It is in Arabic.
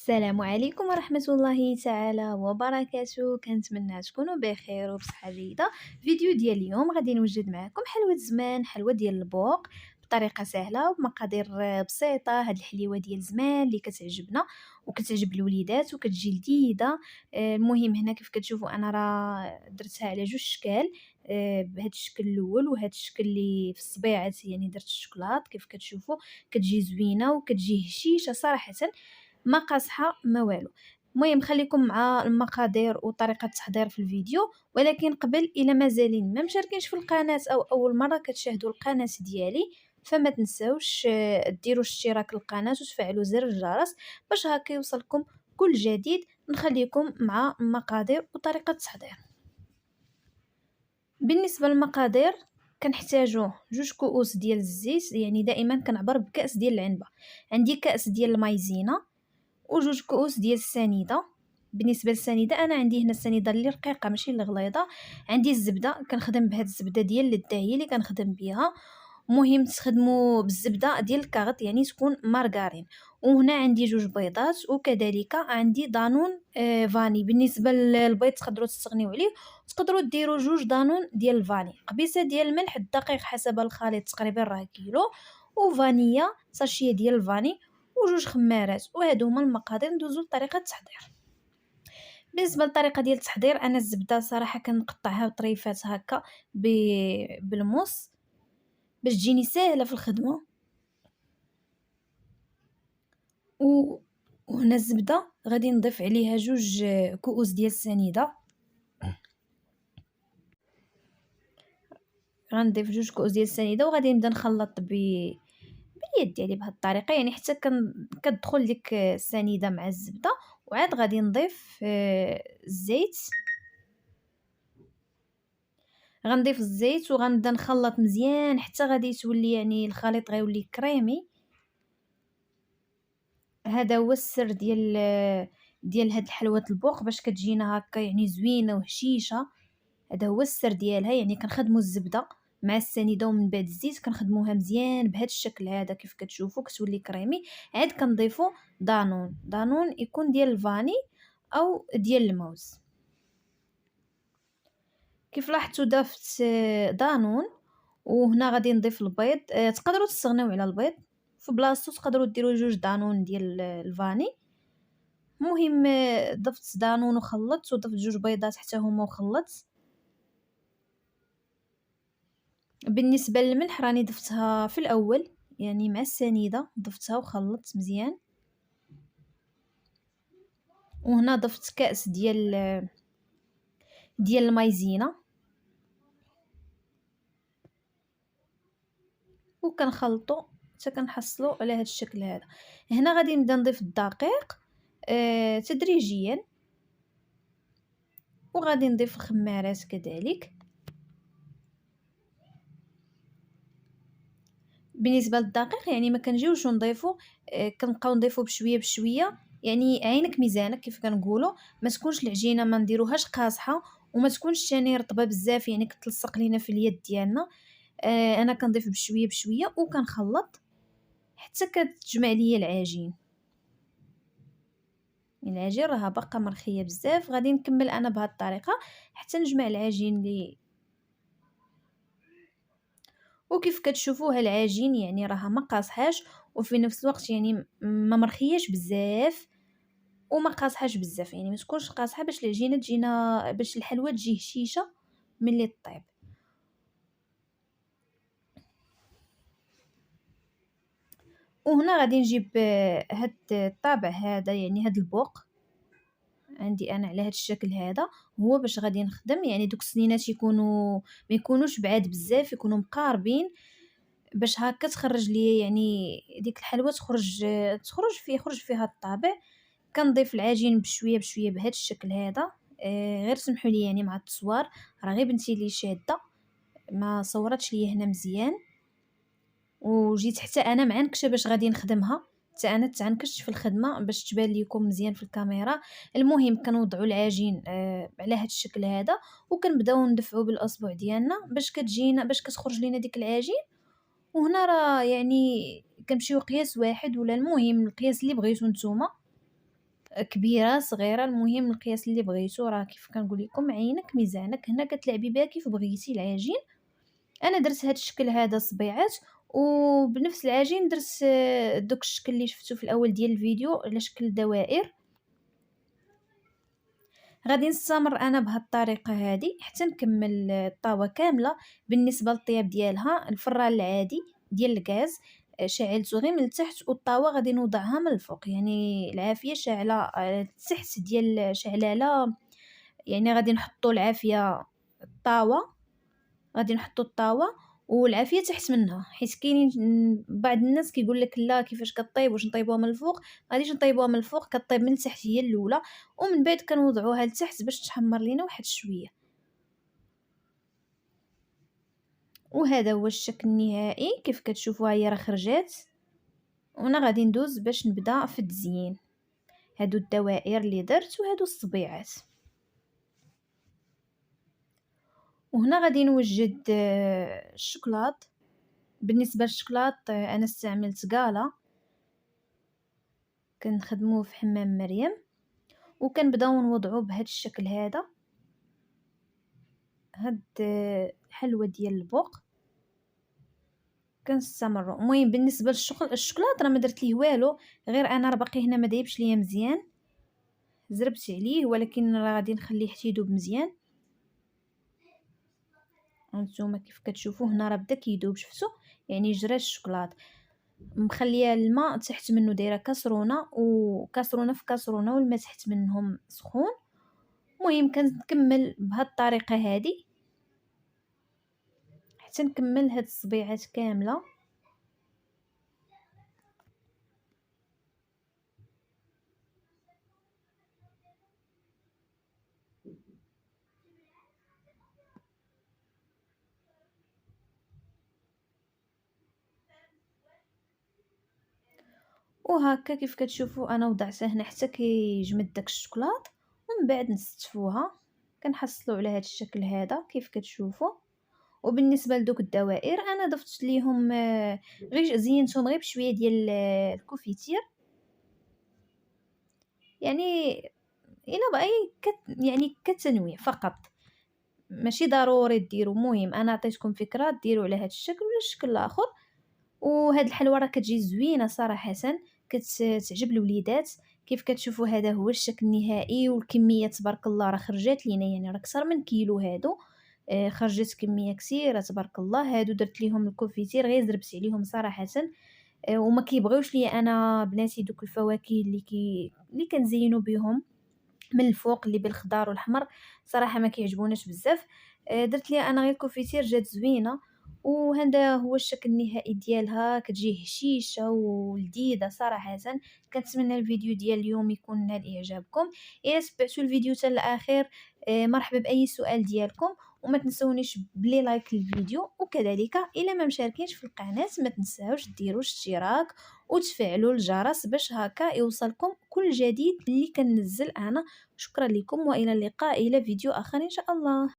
السلام عليكم ورحمة الله تعالى وبركاته. كنتمنى تكونوا بخير وبصحة جيدة. فيديو ديال اليوم غادي نوجد معكم حلوة زمان، حلوة ديال البوق بطريقة سهلة وبمقادير بسيطة. هاد الحليوة ديال زمان اللي كتعجبنا وكتعجب الوليدات وكتجي لذيذة. المهم هنا كيف كتشوفوا انا راه درتها على جوج اشكال، بهذا الشكل الاول وهذا الشكل اللي في الصبيعات، يعني درت الشوكولات كيف كتشوفوا كتجي زوينه وكتجي هشيشه صراحه، ما قاصحة ما والو. المهم خليكم مع المقادير وطريقة التحضير في الفيديو، ولكن قبل الى مازالين ما مشاركينش في القناة او اول مرة كتشاهدوا القناة ديالي، فما تنساوش ديروا اشتراك للقناة وتفعلوا زر الجرس باش هكا يوصلكم كل جديد. نخليكم مع المقادير وطريقة التحضير. بالنسبة للمقادير كنحتاجو جوج كؤوس ديال الزيت، يعني دائما كنعبر بكأس ديال العنبة. عندي كأس ديال المايزينا وجوج كؤوس ديال السنيده. بالنسبه للسنيده انا عندي هنا السنيده اللي رقيقه ماشي اللي غليظه. عندي الزبده كنخدم بهاد الزبده ديال الدهي اللي كنخدم بها. مهم تخدموا بالزبده ديال الكاغط يعني تكون مارغرين. وهنا عندي جوج بيضات وكذلك عندي دانون فاني. بالنسبه للبيض تقدروا تستغنيو عليه، تقدروا ديروا جوج دانون ديال الفاني، قبيصه ديال الملح، الدقيق حسب الخليط تقريبا راه كيلو، وفانيا ساشيه ديال الفاني، وجوج خمارات. وهادو هما المقادير. ندوزو لطريقه التحضير. بالنسبه للطريقه ديال التحضير انا الزبده صراحه كنقطعها بطريفات هكا بالموس باش تجيني ساهله في الخدمه. وهنا الزبده غادي نضيف عليها جوج كؤوس ديال السنيده. غنضيف جوج كؤوس ديال السنيده وغادي نبدا نخلط باليد ديالي بهذه الطريقه، يعني حتى كتدخل ديك السنيده مع الزبده. وعاد غادي نضيف الزيت. غنضيف الزيت وغنبدا نخلط مزيان حتى غادي تولي يعني الخليط غيولي كريمي. هذا هو السر ديال هاد الحلوه البوق باش كتجينا هكا يعني زوينه وهشيشه. هذا هو السر ديالها، يعني كنخدموا الزبده مع السنيده ومن بعد الزيت كنخدموها مزيان بهذا الشكل هذا كيف كتشوفوا كتولي كريمي. عاد كنضيفوا دانون يكون ديال الفاني او ديال الموز. كيف لاحظتوا ضفت دانون. وهنا غادي نضيف البيض. تقدروا تستغناو على البيض في بلاصتو، تقدروا ديروا جوج دانون ديال الفاني. المهم ضفت دانون وخلطت، وضفت جوج بيضات حتى هما وخلطت. بالنسبه للملح راني ضفتها في الاول، يعني مع السنيده ضفتها وخلطت مزيان. وهنا ضفت كأس ديال المايزينا وكنخلطو حتى كنحصلوا على هذا الشكل هذا. هنا غادي نبدا نضيف الدقيق تدريجيا، وغادي نضيف الخمارات كذلك. بالنسبه للدقيق يعني ما كنجيوش نضيفو، كنبقاو نضيفو بشويه بشويه، يعني عينك ميزانك كيف كنقولوا. ما تكونش العجينه ما نديروهاش قاصحه وما تكونش ثاني رطبه بزاف يعني كتلصق لينا في اليد ديالنا. انا كنضيف بشويه بشويه وكنخلط حتى كتجمع ليا العجين. العجين راه باقا مرخيه بزاف. غادي نكمل انا بهذه الطريقه حتى نجمع العجين لي. وكيف كتشوفوا العجين يعني راها ما قاصحاش وفي نفس الوقت يعني ما مرخياش بزاف وما قاصحاش بزاف، يعني ما تكونش قاصحه باش العجينه تجينا، باش الحلوه تجي هشيشه ملي طيب. وهنا غادي نجيب هاد الطابع هذا، يعني هاد البوق عندي انا على هاد الشكل هذا، هو باش غادي نخدم. يعني دوك السنينات يكونوا ما يكونوش بعاد بزاف، يكونوا مقاربين باش هكا تخرج لي يعني ديك الحلوه يخرج فيها الطابع. كنضيف العجين بشويه بشويه بهذا الشكل هذا. غير سمحوا لي يعني مع التصوير، راه غير بنتي لي شاده ما صورتش لي هنا مزيان، وجيت حتى انا معنكشه باش غادي نخدمها. حتى انا تعنكشت في الخدمه باش تبان لكم مزيان في الكاميرا. المهم كنوضعوا العجين على هذا الشكل هذا وكنبداو ندفعوا بالاصبع ديالنا باش كتجينا باش كتخرج لينا ديك العجين. وهنا راه يعني كنمشيو قياس واحد ولا المهم القياس اللي بغيتو نتوما. كبيرة صغيرة المهم القياس اللي بغيتو. راه كيف كنقول لكم عينك ميزانك، هنا كتلعبي بها كيف بغيتي العجين. انا درت هاد الشكل هذا صبيعات، وبنفس العجين درت دوك الشكل اللي شفتو في الاول ديال الفيديو على شكل دوائر. غادي نستمر انا بهاد الطريقه هذه حتى نكمل الطاوه كامله. بالنسبه للطياب ديالها الفران العادي ديال الغاز شعلته غير من التحت، والطاوه غادي نوضعها من الفوق، يعني العافيه شاعله التحت ديال شعلاله. يعني غادي نحطوا العافيه الطاوه، غادي نحطوا الطاوه والعافيه تحت منها، حيت كاينين بعض الناس كيقول لك لا كيفاش كطيب، واش نطيبوها من الفوق؟ غاديش نطيبوها من الفوق، كطيب من التحت هي الاولى، ومن بعد كنوضعوها لتحت باش تحمر لينا واحد شويه. وهذا هو الشكل النهائي كيف كتشوفوا، هي راه خرجات. وانا غادي ندوز باش نبدا في التزيين. هادو الدوائر اللي درت وهادو الصبيعات. وهنا غادي نوجد الشوكولات. بالنسبه للشوكولات انا استعملت قاله، كنخدموه في حمام مريم، وكنبداو نوضعوه بهذا الشكل هذا. هاد الحلوى ديال البوق كنستمروا. المهم بالنسبه الشوكولات راه ما درت ليه والو، غير انا راه باقي هنا ما دايبش ليا مزيان، زربت عليه، ولكن راه غادي نخليه حتى يذوب مزيان. هانتوما كيف كتشوفوا هنا راه بدا كيذوب، شفتوا يعني جرى الشوكولات. مخليه الماء تحت منه، دايره كاسرونه وكاسرونه في كاسرونه والماء تحت منهم سخون. المهم كنكمل بهاد الطريقه هذه حتى نكمل هاد الصبيعات كامله. وهكا كيف كتشوفوا انا وضعتها هنا حتى كيجمد داك الشوكولات، ومن بعد نستفوها كنحصلوا على هذا الشكل هذا كيف كتشوفوا. وبالنسبه لدوك الدوائر انا ضفت ليهم غير زينتهم غير بشويه ديال الكوفيتير، يعني الا بغي يعني كتنويع فقط، ماشي ضروري ديروا. المهم انا عطيتكم فكره ديروا على هذا الشكل ولا الشكل الاخر. وهاد الحلوى راه كتجي زوينه صراحه، كتعجب الوليدات. كيف كتشوفوا هذا هو الشكل النهائي، والكميه تبارك الله راه خرجات لينا، يعني راه اكثر من كيلو هادو. خرجت كميه كثيره تبارك الله. هادو درت ليهم الكونفيتير غير زربت عليهم صراحه. وما كيبغيوش ليا انا بناتي دوك الفواكه اللي كنزينوا بهم من الفوق اللي بالخضار والحمر، صراحه ما كيعجبوناش بزاف. درت ليها انا غير الكونفيتير جات زوينه. وهذا هو الشكل النهائي ديالها، كتجي هشيشه ولذيذه صراحه. كنتمنى الفيديو ديال اليوم يكون نال اعجابكم. الى تبعتوا الفيديو حتى الاخير مرحبا باي سؤال ديالكم، وما تنسونيش بلي لايك للفيديو، وكذلك الى ما مشاركينش في القناه ما تنساوش ديروا اشتراك وتفعلوا الجرس باش هكا يوصلكم كل جديد اللي كننزل انا. شكرا لكم والى اللقاء الى فيديو اخر ان شاء الله.